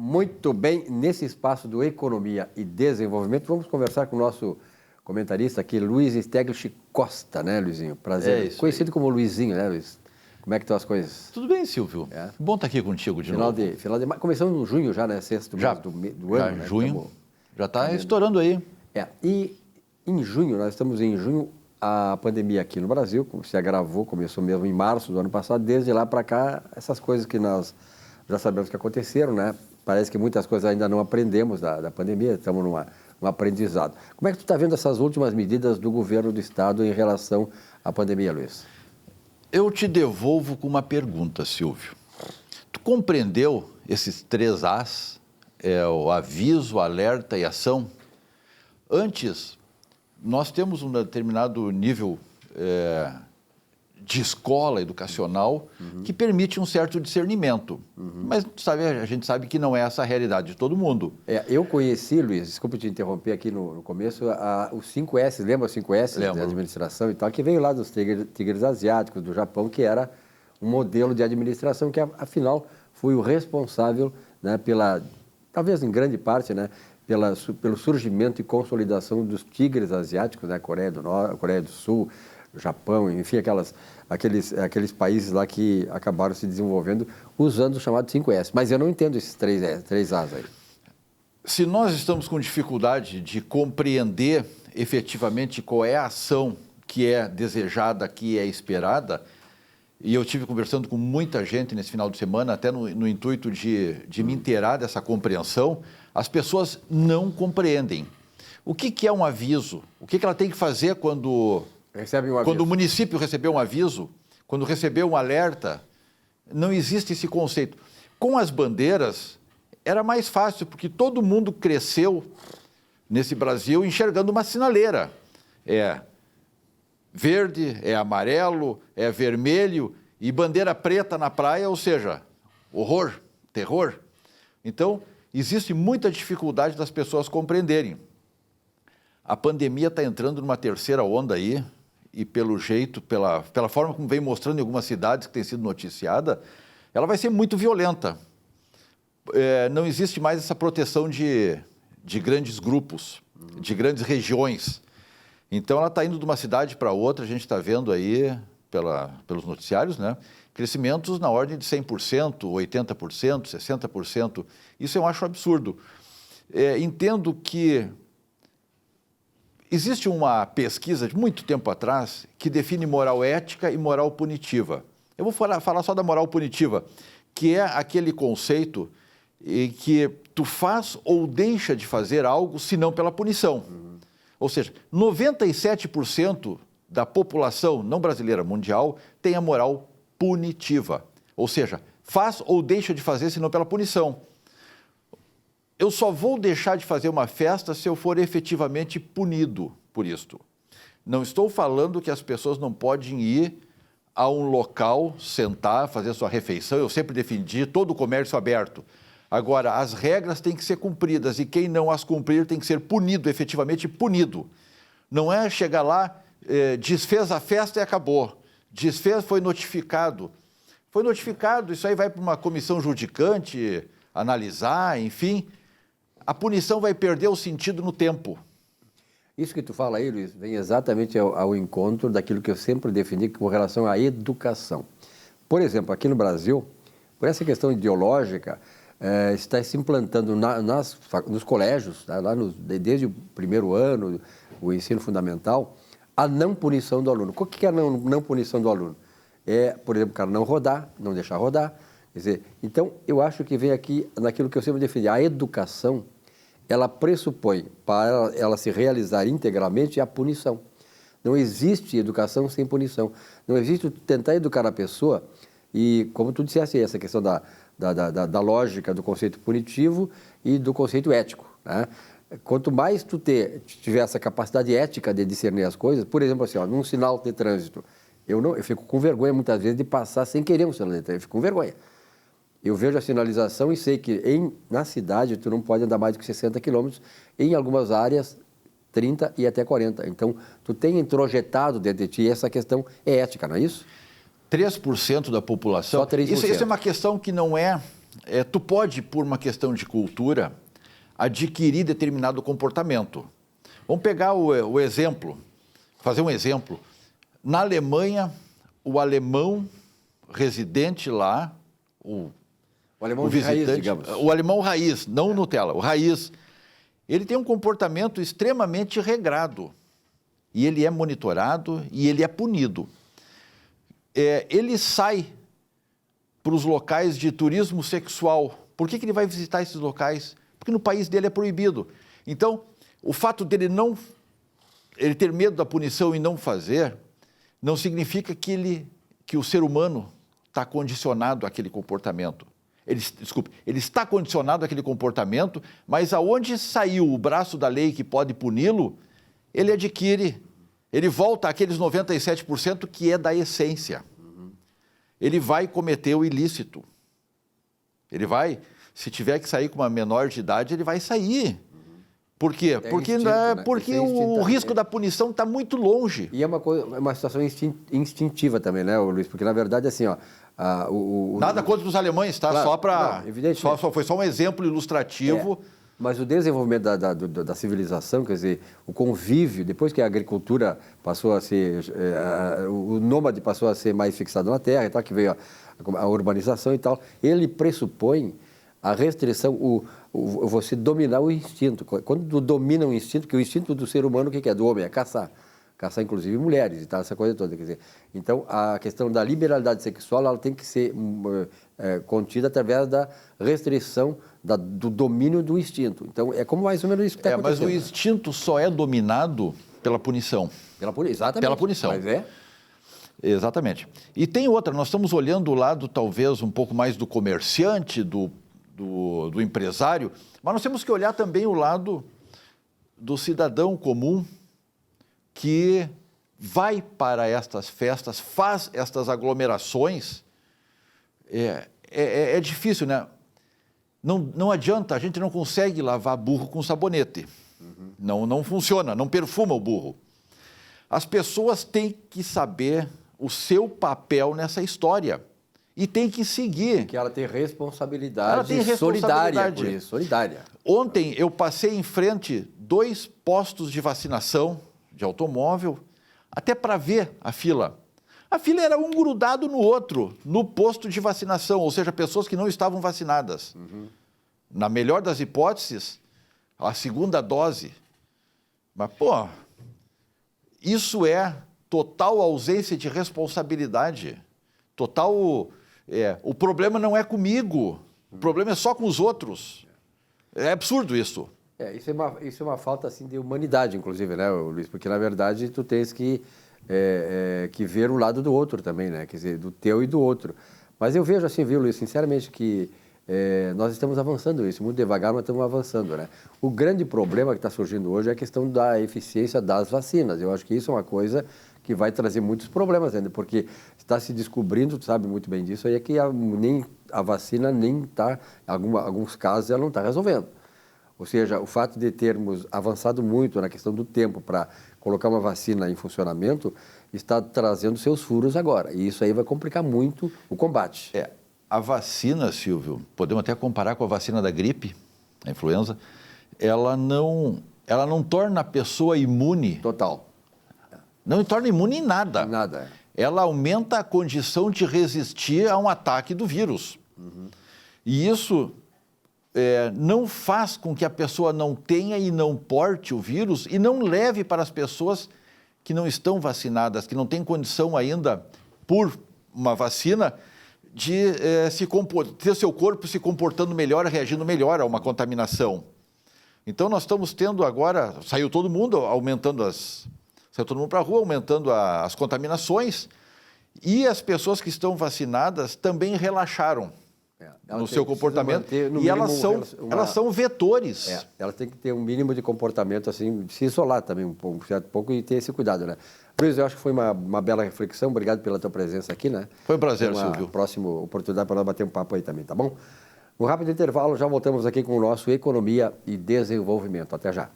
Muito bem, nesse espaço do Economia e Desenvolvimento, vamos conversar com o nosso comentarista aqui, Luiz Steglich Costa, né, Luizinho? Prazer. Conhecido como Luizinho, né, Luiz? Como é que estão as coisas? Tudo bem, Silvio. Bom estar aqui contigo de novo. Começamos no junho já, né? Sexto mês do ano, né? Junho. Já está estourando aí. E em junho, nós estamos em junho, a pandemia aqui no Brasil se agravou, começou mesmo em março do ano passado. Desde lá para cá, essas coisas que nós já sabemos que aconteceram, né? Parece que muitas coisas ainda não aprendemos da pandemia, estamos num aprendizado. Como é que tu está vendo essas últimas medidas do governo do Estado em relação à pandemia, Luiz? Eu te devolvo com uma pergunta, Silvio. Tu compreendeu esses 3 As? O aviso, alerta e ação? Antes, nós temos um determinado nível de escola educacional que permite um certo discernimento. Mas a gente sabe que não é essa a realidade de todo mundo. Eu conheci, Luiz, desculpa te interromper aqui no começo, os 5S, lembra os 5S de administração e tal, que veio lá dos tigres asiáticos, do Japão, que era um modelo de administração que, afinal, foi o responsável, né, talvez em grande parte, né, pelo surgimento e consolidação dos tigres asiáticos, né, Coreia do Norte, Coreia do Sul, Japão, enfim, aqueles países lá que acabaram se desenvolvendo usando o chamado 5S. Mas eu não entendo esses 3 As aí. Se nós estamos com dificuldade de compreender efetivamente qual é a ação que é desejada, que é esperada, e eu tive conversando com muita gente nesse final de semana, até no intuito de me inteirar dessa compreensão, as pessoas não compreendem. O que é um aviso? O que ela tem que fazer quando o município recebeu um aviso, quando recebeu um alerta? Não existe esse conceito. Com as bandeiras, era mais fácil, porque todo mundo cresceu nesse Brasil enxergando uma sinaleira. É verde, é amarelo, é vermelho e bandeira preta na praia, ou seja, horror, terror. Então, existe muita dificuldade das pessoas compreenderem. A pandemia está entrando numa 3ª onda aí, e pelo jeito, pela forma como vem mostrando em algumas cidades que tem sido noticiada, ela vai ser muito violenta. Não existe mais essa proteção de grandes grupos, de grandes regiões. Então, ela está indo de uma cidade para outra, a gente está vendo aí, pelos noticiários, né, crescimentos na ordem de 100%, 80%, 60%. Isso eu acho um absurdo. Entendo que existe uma pesquisa de muito tempo atrás que define moral ética e moral punitiva. Eu vou falar só da moral punitiva, que é aquele conceito em que tu faz ou deixa de fazer algo se não pela punição. Ou seja, 97% da população não brasileira mundial tem a moral punitiva. Ou seja, faz ou deixa de fazer se não pela punição. Eu só vou deixar de fazer uma festa se eu for efetivamente punido por isto. Não estou falando que as pessoas não podem ir a um local, sentar, fazer sua refeição. Eu sempre defendi todo o comércio aberto. Agora, as regras têm que ser cumpridas e quem não as cumprir tem que ser punido, efetivamente punido. Não é chegar lá, desfez a festa e acabou. Desfez, foi notificado. Foi notificado, isso aí vai para uma comissão judicante analisar, enfim. A punição vai perder o sentido no tempo. Isso que tu fala aí, Luiz, vem exatamente ao encontro daquilo que eu sempre defini com relação à educação. Por exemplo, aqui no Brasil, por essa questão ideológica, está se implantando nos colégios, tá, desde o 1º ano, o ensino fundamental, a não punição do aluno. O que é a não punição do aluno? Por exemplo, o cara não rodar, não deixar rodar. Quer dizer, então, eu acho que vem aqui naquilo que eu sempre defendi. A educação, ela pressupõe, para ela se realizar integralmente, a punição. Não existe educação sem punição. Não existe tentar educar a pessoa e, como tu disseste, essa questão da lógica do conceito punitivo e do conceito ético, né? Quanto mais tu tiver essa capacidade ética de discernir as coisas, por exemplo, assim, num sinal de trânsito, eu fico com vergonha muitas vezes de passar sem querer um sinal de trânsito, eu fico com vergonha. Eu vejo a sinalização e sei que na cidade tu não pode andar mais do que 60 quilômetros, em algumas áreas 30 e até 40. Então, tu tem introjetado dentro de ti essa questão ética, não é isso? 3% da população. Só 3%. Isso é uma questão que não é tu pode, por uma questão de cultura, adquirir determinado comportamento. Vamos pegar o exemplo, fazer um exemplo. Na Alemanha, o alemão residente lá, o alemão de raiz, digamos. O alemão raiz, não o Nutella, o raiz, ele tem um comportamento extremamente regrado. E ele é monitorado e ele é punido. Ele sai para os locais de turismo sexual. Por que ele vai visitar esses locais? Porque no país dele é proibido. Então, o fato dele ele ter medo da punição e não fazer, não significa que o ser humano está condicionado àquele comportamento. Ele está condicionado àquele comportamento, mas aonde saiu o braço da lei que pode puni-lo, ele volta àqueles 97% que é da essência. Ele vai cometer o ilícito. Se tiver que sair com uma menor de idade, ele vai sair. Por quê? Porque o risco da punição está muito longe. E é uma situação instintiva também, né, Luiz? Porque, na verdade, assim, ó... Nada contra os alemães, tá? Claro, foi só um exemplo ilustrativo. Mas o desenvolvimento da civilização, quer dizer, o convívio, depois que a agricultura passou a ser... o nômade passou a ser mais fixado na terra, e tal, que veio a urbanização e tal, ele pressupõe a restrição, você dominar o instinto. Quando tu domina o instinto, que o instinto do ser humano, o que é? Do homem? É caçar. Caçar, inclusive, mulheres e tal, essa coisa toda. Quer dizer, então, a questão da liberalidade sexual, ela tem que ser contida através da restrição do domínio do instinto. Então, é como mais ou menos isso que está acontecendo. Mas o instinto só é dominado pela punição. Exatamente. Pela punição. Mas é... Exatamente. E tem outra, nós estamos olhando o lado, talvez, um pouco mais do comerciante, do empresário, mas nós temos que olhar também o lado do cidadão comum que vai para estas festas, faz estas aglomerações. É difícil, né? Não adianta, a gente não consegue lavar burro com sabonete. Não funciona, não perfuma o burro. As pessoas têm que saber o seu papel nessa história e tem que seguir. Que ela tem responsabilidade solidária por isso, solidária. Ontem eu passei em frente 2 postos de vacinação de automóvel, até para ver a fila. A fila era um grudado no outro, no posto de vacinação, ou seja, pessoas que não estavam vacinadas. Na melhor das hipóteses, a segunda dose. Mas, isso é total ausência de responsabilidade. O problema não é comigo, o problema é só com os outros. É absurdo isso. Isso é uma falta assim, de humanidade, inclusive, né, Luiz? Porque, na verdade, tu tens que ver o lado do outro também, né? Quer dizer, do teu e do outro. Mas eu vejo assim, viu, Luiz, sinceramente, que nós estamos avançando isso, muito devagar, mas estamos avançando, né? O grande problema que está surgindo hoje é a questão da eficiência das vacinas. Eu acho que isso é uma coisa que vai trazer muitos problemas ainda, porque está se descobrindo, tu sabe muito bem disso, aí é que nem a vacina nem está, em alguns casos, ela não está resolvendo. Ou seja, o fato de termos avançado muito na questão do tempo para colocar uma vacina em funcionamento está trazendo seus furos agora. E isso aí vai complicar muito o combate. A vacina, Silvio, podemos até comparar com a vacina da gripe, a influenza, ela não torna a pessoa imune. Total. Não torna imune em nada. Nada. Ela aumenta a condição de resistir a um ataque do vírus. E isso não faz com que a pessoa não tenha e não porte o vírus e não leve para as pessoas que não estão vacinadas, que não têm condição ainda, por uma vacina, de ter seu corpo se comportando melhor, reagindo melhor a uma contaminação. Então, nós estamos tendo agora, saiu todo mundo para a rua, aumentando as contaminações, e as pessoas que estão vacinadas também relaxaram no seu comportamento, e elas são vetores. Elas têm que ter um mínimo de comportamento, assim, se isolar também um certo pouco e ter esse cuidado, né? Luiz, eu acho que foi uma bela reflexão, obrigado pela tua presença aqui, né? Foi um prazer, Silvio. Próxima oportunidade para nós bater um papo aí também, tá bom? Um rápido intervalo, já voltamos aqui com o nosso Economia e Desenvolvimento. Até já.